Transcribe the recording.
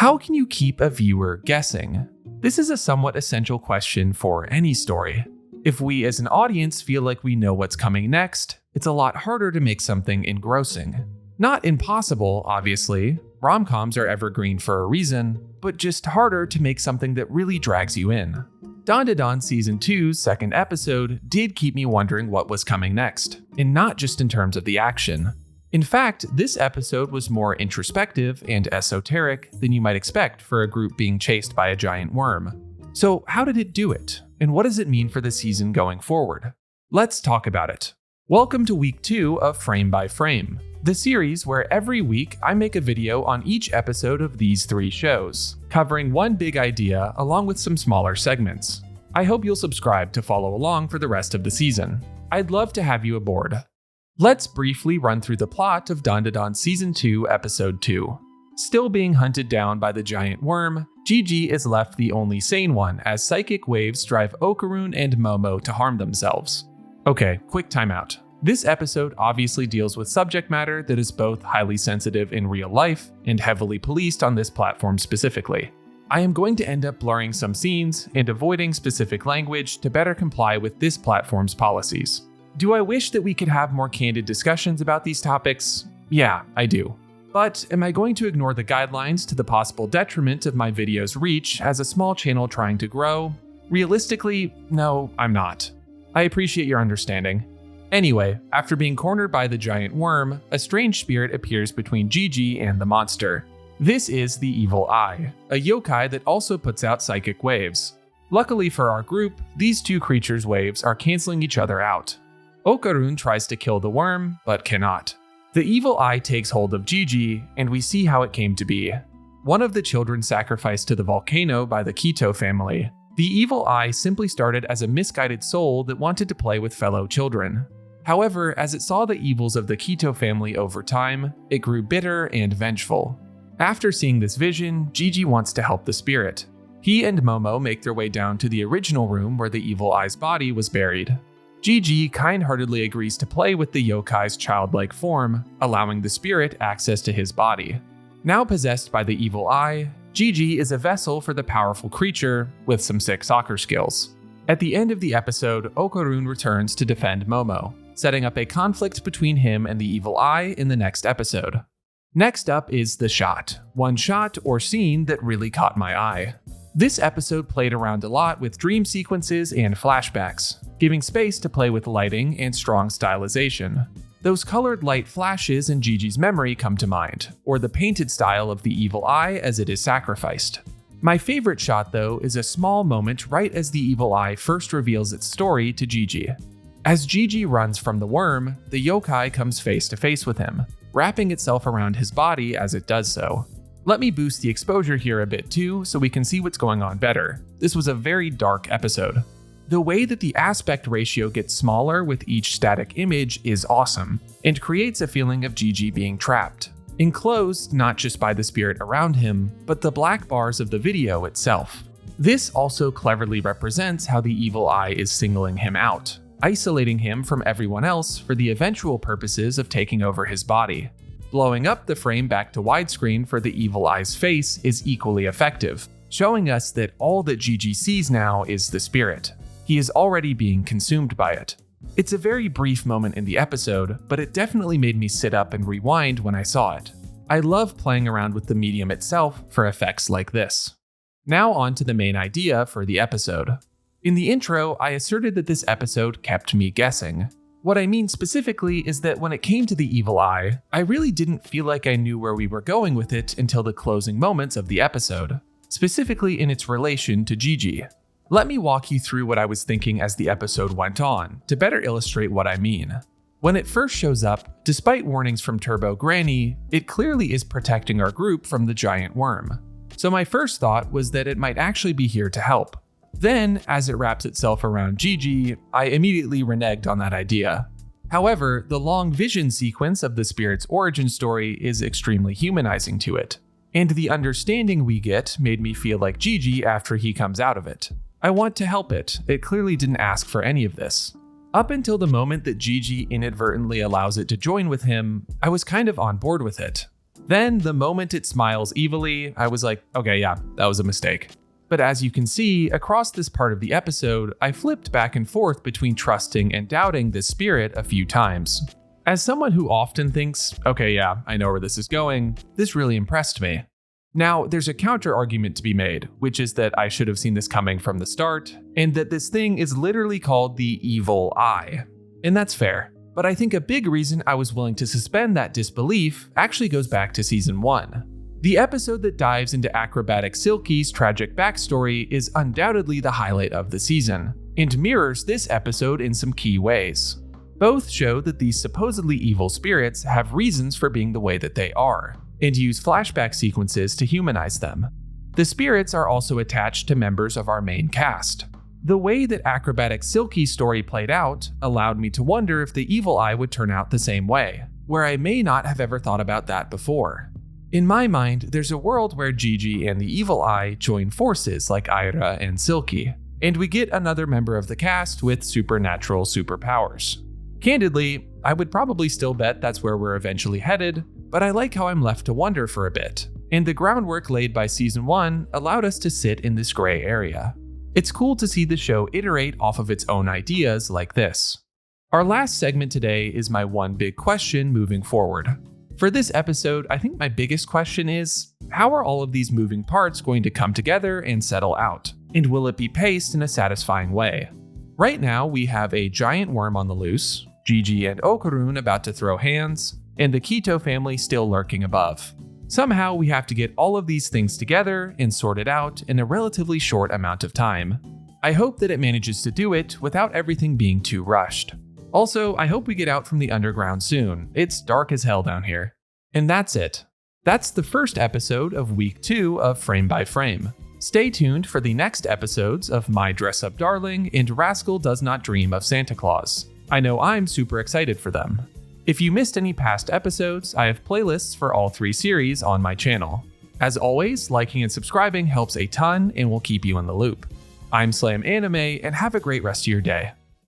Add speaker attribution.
Speaker 1: How can you keep a viewer guessing? This is a somewhat essential question for any story. If we as an audience feel like we know what's coming next, it's a lot harder to make something engrossing. Not impossible, obviously. Rom-coms are evergreen for a reason, but just harder to make something that really drags you in. Dandadan Season 2's second episode did keep me wondering what was coming next, and not just in terms of the action. In fact, this episode was more introspective and esoteric than you might expect for a group being chased by a giant worm. So how did it do it? And what does it mean for the season going forward? Let's talk about it. Welcome to week 2 of Frame by Frame, the series where every week I make a video on each episode of these 3 shows, covering one big idea along with some smaller segments. I hope you'll subscribe to follow along for the rest of the season. I'd love to have you aboard. Let's briefly run through the plot of Dandadan Season 2, Episode 2. Still being hunted down by the giant worm, Gigi is left the only sane one as psychic waves drive Okarun and Momo to harm themselves. Okay, quick timeout. This episode obviously deals with subject matter that is both highly sensitive in real life and heavily policed on this platform specifically. I am going to end up blurring some scenes and avoiding specific language to better comply with this platform's policies. Do I wish that we could have more candid discussions about these topics? Yeah, I do. But am I going to ignore the guidelines to the possible detriment of my video's reach as a small channel trying to grow? Realistically, no, I'm not. I appreciate your understanding. Anyway, after being cornered by the giant worm, a strange spirit appears between Gigi and the monster. This is the Evil Eye, a yokai that also puts out psychic waves. Luckily for our group, these two creatures' waves are canceling each other out. Okarun tries to kill the worm, but cannot. The Evil Eye takes hold of Gigi, and we see how it came to be. One of the children sacrificed to the volcano by the Kito family. The Evil Eye simply started as a misguided soul that wanted to play with fellow children. However, as it saw the evils of the Kito family over time, it grew bitter and vengeful. After seeing this vision, Gigi wants to help the spirit. He and Momo make their way down to the original room where the Evil Eye's body was buried. Gigi kind-heartedly agrees to play with the yokai's childlike form, allowing the spirit access to his body. Now possessed by the Evil Eye, Gigi is a vessel for the powerful creature with some sick soccer skills. At the end of the episode, Okarun returns to defend Momo, setting up a conflict between him and the Evil Eye in the next episode. Next up is the shot, one shot or scene that really caught my eye. This episode played around a lot with dream sequences and flashbacks, giving space to play with lighting and strong stylization. Those colored light flashes in Gigi's memory come to mind, or the painted style of the Evil Eye as it is sacrificed. My favorite shot, though, is a small moment right as the Evil Eye first reveals its story to Gigi. As Gigi runs from the worm, the yokai comes face to face with him, wrapping itself around his body as it does so. Let me boost the exposure here a bit too so we can see what's going on better. This was a very dark episode. The way that the aspect ratio gets smaller with each static image is awesome, and creates a feeling of Gigi being trapped, enclosed not just by the spirit around him, but the black bars of the video itself. This also cleverly represents how the Evil Eye is singling him out, isolating him from everyone else for the eventual purposes of taking over his body. Blowing up the frame back to widescreen for the Evil Eye's face is equally effective, showing us that all that Gigi sees now is the spirit. He is already being consumed by it. It's a very brief moment in the episode, but it definitely made me sit up and rewind when I saw it. I love playing around with the medium itself for effects like this. Now on to the main idea for the episode. In the intro, I asserted that this episode kept me guessing. What I mean specifically is that when it came to the Evil Eye, I really didn't feel like I knew where we were going with it until the closing moments of the episode, specifically in its relation to Gigi. Let me walk you through what I was thinking as the episode went on, to better illustrate what I mean. When it first shows up, despite warnings from Turbo Granny, it clearly is protecting our group from the giant worm. So my first thought was that it might actually be here to help. Then, as it wraps itself around Gigi, I immediately reneged on that idea. However, the long vision sequence of the spirit's origin story is extremely humanizing to it, and the understanding we get made me feel like Gigi after he comes out of it. I want to help it. It clearly didn't ask for any of this. Up until the moment that Gigi inadvertently allows it to join with him, I was kind of on board with it. Then, the moment it smiles evilly, I was like, okay, yeah, that was a mistake. But as you can see, across this part of the episode, I flipped back and forth between trusting and doubting this spirit a few times. As someone who often thinks, okay, yeah, I know where this is going, this really impressed me. Now, there's a counter-argument to be made, which is that I should have seen this coming from the start, and that this thing is literally called the evil eye. And that's fair. But I think a big reason I was willing to suspend that disbelief actually goes back to season 1. The episode that dives into acrobatic Silky's tragic backstory is undoubtedly the highlight of the season, and mirrors this episode in some key ways. Both show that these supposedly evil spirits have reasons for being the way that they are, and use flashback sequences to humanize them. The spirits are also attached to members of our main cast. The way that acrobatic Silky's story played out allowed me to wonder if the evil eye would turn out the same way, where I may not have ever thought about that before. In my mind, there's a world where Gigi and the evil eye join forces like Aira and Silky, and we get another member of the cast with supernatural superpowers. Candidly, I would probably still bet that's where we're eventually headed, but I like how I'm left to wonder for a bit, and the groundwork laid by season 1 allowed us to sit in this gray area. It's cool to see the show iterate off of its own ideas like this. Our last segment today is my one big question moving forward. For this episode, I think my biggest question is, how are all of these moving parts going to come together and settle out? And will it be paced in a satisfying way? Right now, we have a giant worm on the loose, Gigi and Okarun about to throw hands, and the Kito family still lurking above. Somehow, we have to get all of these things together and sort it out in a relatively short amount of time. I hope that it manages to do it without everything being too rushed. Also, I hope we get out from the underground soon. It's dark as hell down here. And that's it. That's the first episode of week 2 of Frame by Frame. Stay tuned for the next episodes of My Dress Up Darling and Rascal Does Not Dream of Santa Claus. I know I'm super excited for them. If you missed any past episodes, I have playlists for all 3 series on my channel. As always, liking and subscribing helps a ton and will keep you in the loop. I'm SlamAnime, and have a great rest of your day.